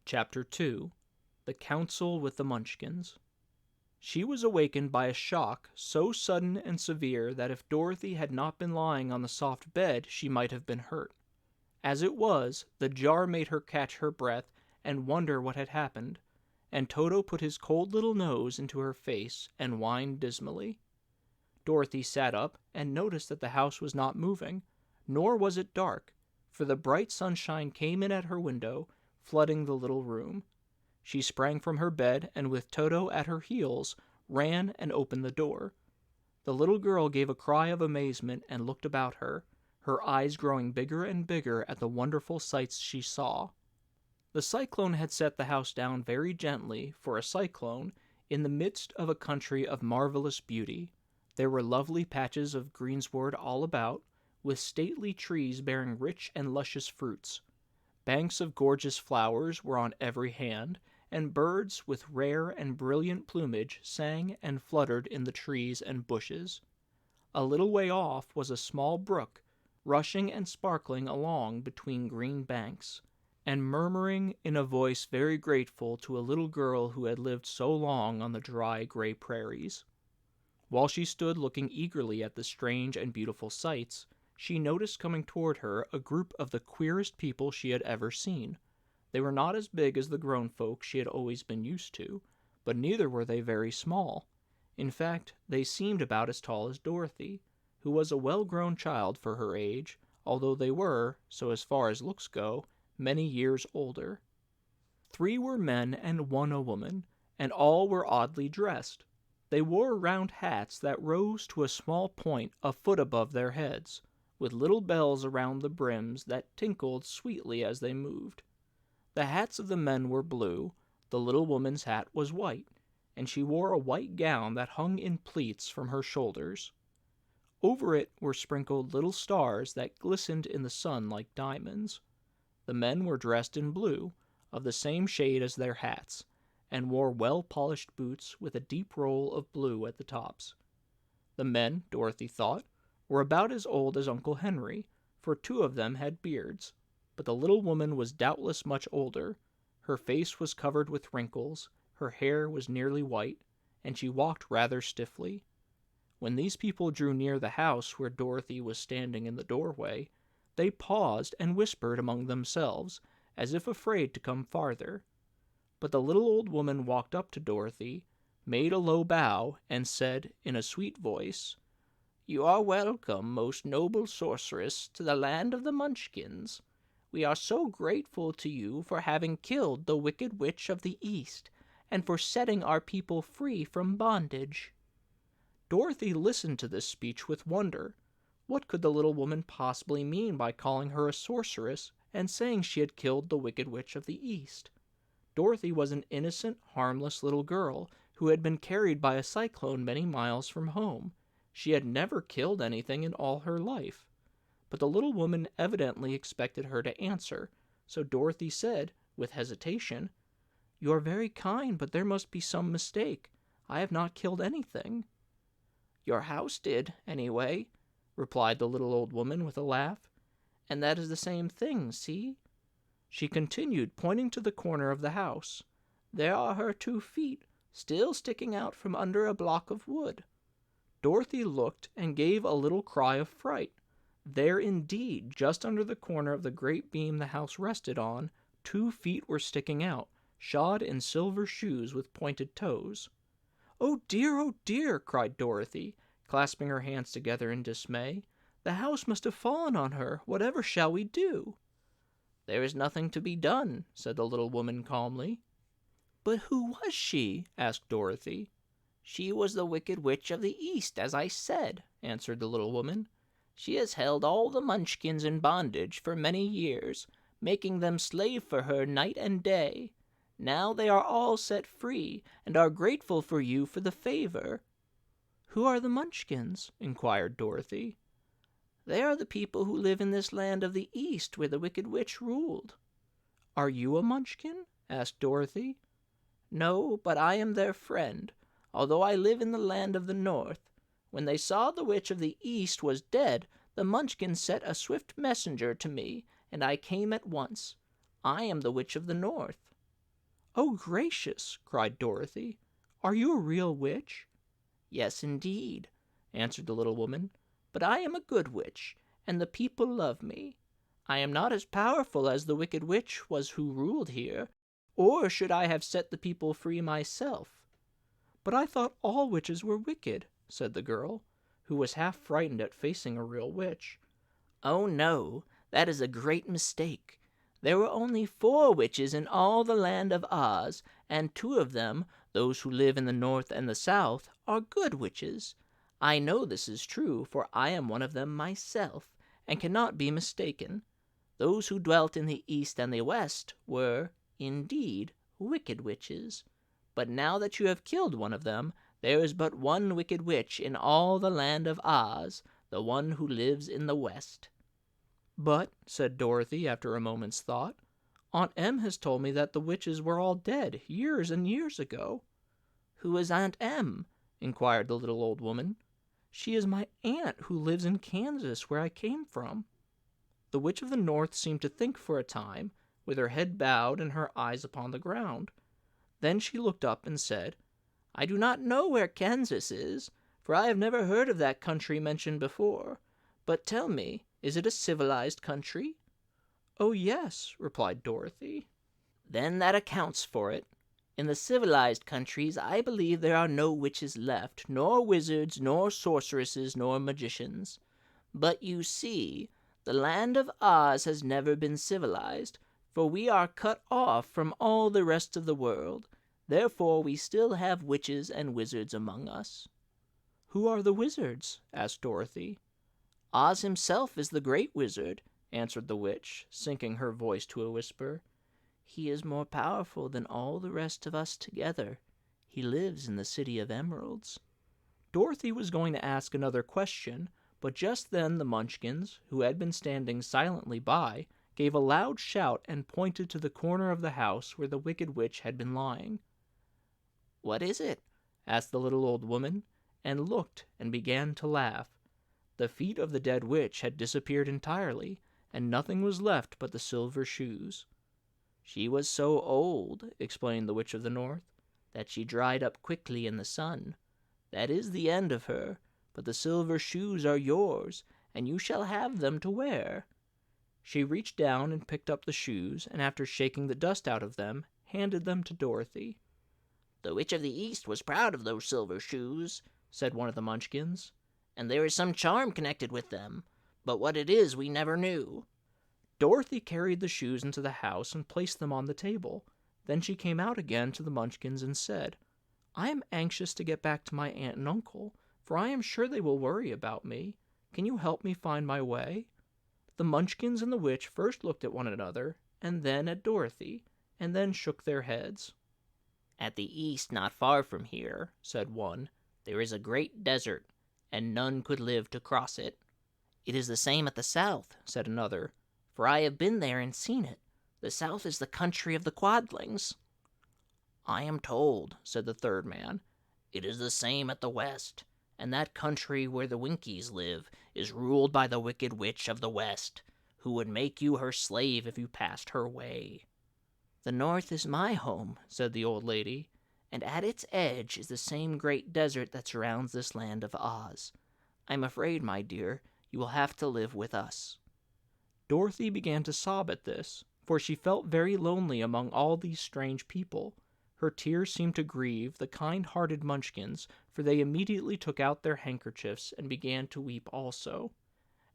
Chapter 2. The Council with the Munchkins. She was awakened by a shock so sudden and severe that if Dorothy had not been lying on the soft bed she might have been hurt. As it was, the jar made her catch her breath and wonder what had happened, and Toto put his cold little nose into her face and whined dismally. Dorothy sat up and noticed that the house was not moving, nor was it dark, for the bright sunshine came in at her window, flooding the little room. She sprang from her bed and with Toto at her heels, ran and opened the door. The little girl gave a cry of amazement and looked about her, her eyes growing bigger and bigger at the wonderful sights she saw. The cyclone had set the house down very gently, for a cyclone, in the midst of a country of marvelous beauty. There were lovely patches of greensward all about, with stately trees bearing rich and luscious fruits. Banks of gorgeous flowers were on every hand, and birds with rare and brilliant plumage sang and fluttered in the trees and bushes. A little way off was a small brook, rushing and sparkling along between green banks, and murmuring in a voice very grateful to a little girl who had lived so long on the dry, gray prairies. While she stood looking eagerly at the strange and beautiful sights, she noticed coming toward her a group of the queerest people she had ever seen. They were not as big as the grown folk she had always been used to, but neither were they very small. In fact, they seemed about as tall as Dorothy, who was a well-grown child for her age, although they were, so as far as looks go, many years older. 3 were men and 1 a woman, and all were oddly dressed. They wore round hats that rose to a small point a foot above their heads, with little bells around the brims that tinkled sweetly as they moved. The hats of the men were blue, the little woman's hat was white, and she wore a white gown that hung in pleats from her shoulders. Over it were sprinkled little stars that glistened in the sun like diamonds. The men were dressed in blue, of the same shade as their hats, and wore well-polished boots with a deep roll of blue at the tops. The men, Dorothy thought, were about as old as Uncle Henry, for 2 of them had beards, but the little woman was doubtless much older. Her face was covered with wrinkles, her hair was nearly white, and she walked rather stiffly. When these people drew near the house where Dorothy was standing in the doorway, they paused and whispered among themselves, as if afraid to come farther. But the little old woman walked up to Dorothy, made a low bow, and said in a sweet voice, "You are welcome, most noble sorceress, to the land of the Munchkins. We are so grateful to you for having killed the wicked witch of the East, and for setting our people free from bondage." Dorothy listened to this speech with wonder. What could the little woman possibly mean by calling her a sorceress and saying she had killed the wicked witch of the East? Dorothy was an innocent, harmless little girl who had been carried by a cyclone many miles from home. She had never killed anything in all her life. But the little woman evidently expected her to answer, so Dorothy said, with hesitation, "You are very kind, but there must be some mistake. I have not killed anything." "Your house did, anyway," replied the little old woman with a laugh. "And that is the same thing, see?" She continued, pointing to the corner of the house. "There are her 2 feet, still sticking out from under a block of wood." Dorothy looked and gave a little cry of fright. There indeed, just under the corner of the great beam the house rested on, 2 feet were sticking out, shod in silver shoes with pointed toes. "Oh dear!" cried Dorothy, clasping her hands together in dismay. "The house must have fallen on her. Whatever shall we do?" "There is nothing to be done," said the little woman calmly. "But who was she?" asked Dorothy. "She was the wicked witch of the East, as I said," answered the little woman. "She has held all the Munchkins in bondage for many years, making them slave for her night and day. Now they are all set free, and are grateful for you for the favor." "Who are the Munchkins?" inquired Dorothy. "They are the people who live in this land of the East where the wicked witch ruled." "Are you a Munchkin?" asked Dorothy. "No, but I am their friend, although I live in the land of the North. When they saw the witch of the East was dead, the Munchkins sent a swift messenger to me, and I came at once. I am the witch of the North." "Oh, gracious!" cried Dorothy. "Are you a real witch?" "Yes, indeed," answered the little woman. "But I am a good witch, and the people love me. I am not as powerful as the wicked witch was who ruled here, or should I have set the people free myself." "But I thought all witches were wicked," said the girl, who was half frightened at facing a real witch. "Oh, no, that is a great mistake. There were only 4 witches in all the land of Oz, and 2 of them, those who live in the north and the south, are good witches. I know this is true, for I am one of them myself, and cannot be mistaken. Those who dwelt in the east and the west were, indeed, wicked witches. But now that you have killed one of them, there is but one wicked witch in all the land of Oz, the one who lives in the west." "But," said Dorothy after a moment's thought, "Aunt Em has told me that the witches were all dead years and years ago." "Who is Aunt Em?" inquired the little old woman. "She is my aunt who lives in Kansas, where I came from." The Witch of the North seemed to think for a time, with her head bowed and her eyes upon the ground. Then she looked up and said, "I do not know where Kansas is, for I have never heard of that country mentioned before. But tell me, is it a civilized country?" "Oh, yes," replied Dorothy. "Then that accounts for it. In the civilized countries I believe there are no witches left, nor wizards, nor sorceresses, nor magicians. But you see, the land of Oz has never been civilized, for we are cut off from all the rest of the world. Therefore we still have witches and wizards among us." "Who are the wizards?" asked Dorothy. "Oz himself is the great wizard," answered the witch, sinking her voice to a whisper. "He is more powerful than all the rest of us together. He lives in the City of Emeralds." Dorothy was going to ask another question, but just then the Munchkins, who had been standing silently by, gave a loud shout and pointed to the corner of the house where the wicked witch had been lying. "What is it?" asked the little old woman, and looked and began to laugh. The feet of the dead witch had disappeared entirely, and nothing was left but the silver shoes. "She was so old," explained the Witch of the North, "that she dried up quickly in the sun. That is the end of her, but the silver shoes are yours, and you shall have them to wear." She reached down and picked up the shoes, and after shaking the dust out of them, handed them to Dorothy. "The Witch of the East was proud of those silver shoes," said one of the Munchkins, "and there is some charm connected with them, but what it is we never knew." Dorothy carried the shoes into the house and placed them on the table. Then she came out again to the Munchkins and said, "I am anxious to get back to my aunt and uncle, for I am sure they will worry about me. Can you help me find my way?" The Munchkins and the witch first looked at one another, and then at Dorothy, and then shook their heads. "At the east, not far from here," said one, "there is a great desert, and none could live to cross it." "It is the same at the south," said another, "for I have been there and seen it. The south is the country of the Quadlings." "I am told," said the third man, "it is the same at the west, and that country where the Winkies live is ruled by the wicked witch of the west, who would make you her slave if you passed her way." "The north is my home," said the old lady, "and at its edge is the same great desert that surrounds this land of Oz. I'm afraid, my dear, you will have to live with us." Dorothy began to sob at this, for she felt very lonely among all these strange people. Her tears seemed to grieve the kind-hearted Munchkins, for they immediately took out their handkerchiefs and began to weep also.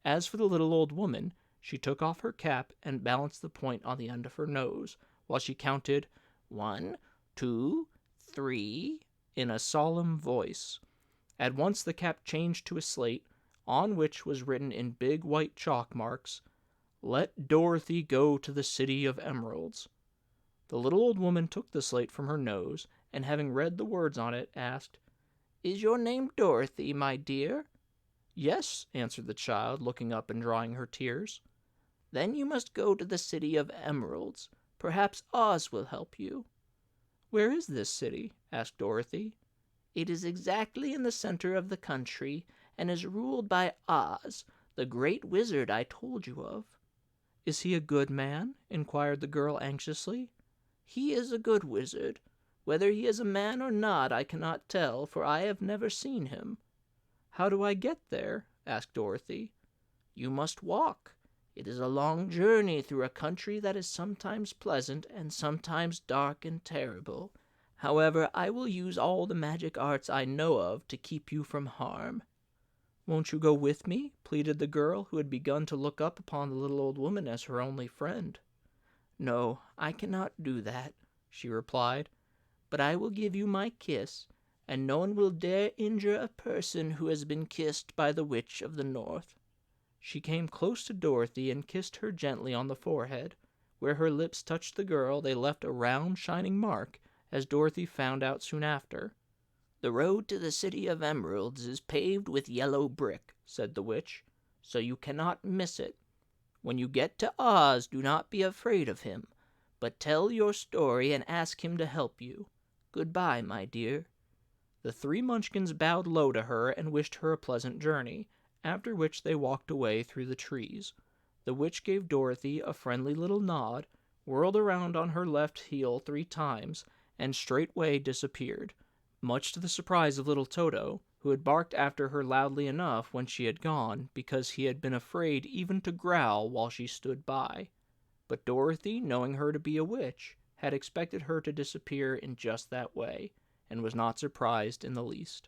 As for the little old woman, she took off her cap and balanced the point on the end of her nose, while she counted 1, 2, 3 in a solemn voice. At once the cap changed to a slate, on which was written in big white chalk marks, "Let Dorothy go to the City of Emeralds." The little old woman took the slate from her nose, and having read the words on it, asked, "Is your name Dorothy, my dear?" "Yes," answered the child, looking up and drying her tears. "Then you must go to the City of Emeralds. Perhaps Oz will help you." "Where is this city?" asked Dorothy. "It is exactly in the center of the country, and is ruled by Oz, the great wizard I told you of." "Is he a good man?" inquired the girl anxiously. He is a good wizard. Whether he is a man or not I cannot tell, for I have never seen him." "How do I get there?" asked Dorothy. "You must walk. It is a long journey through a country that is sometimes pleasant and sometimes dark and terrible. However, I will use all the magic arts I know of to keep you from harm." "Won't you go with me?" pleaded the girl, who had begun to look up upon the little old woman as her only friend. "No, I cannot do that," she replied, "but I will give you my kiss, and no one will dare injure a person who has been kissed by the Witch of the North." She came close to Dorothy and kissed her gently on the forehead. Where her lips touched the girl, they left a round, shining mark, as Dorothy found out soon after. "The road to the City of Emeralds is paved with yellow brick," said the witch, "so you cannot miss it. When you get to Oz, do not be afraid of him, but tell your story and ask him to help you. Goodbye, my dear." The three Munchkins bowed low to her and wished her a pleasant journey, after which they walked away through the trees. The witch gave Dorothy a friendly little nod, whirled around on her left heel 3 times, and straightway disappeared, much to the surprise of little Toto, who had barked after her loudly enough when she had gone, because he had been afraid even to growl while she stood by. But Dorothy, knowing her to be a witch, had expected her to disappear in just that way, and was not surprised in the least.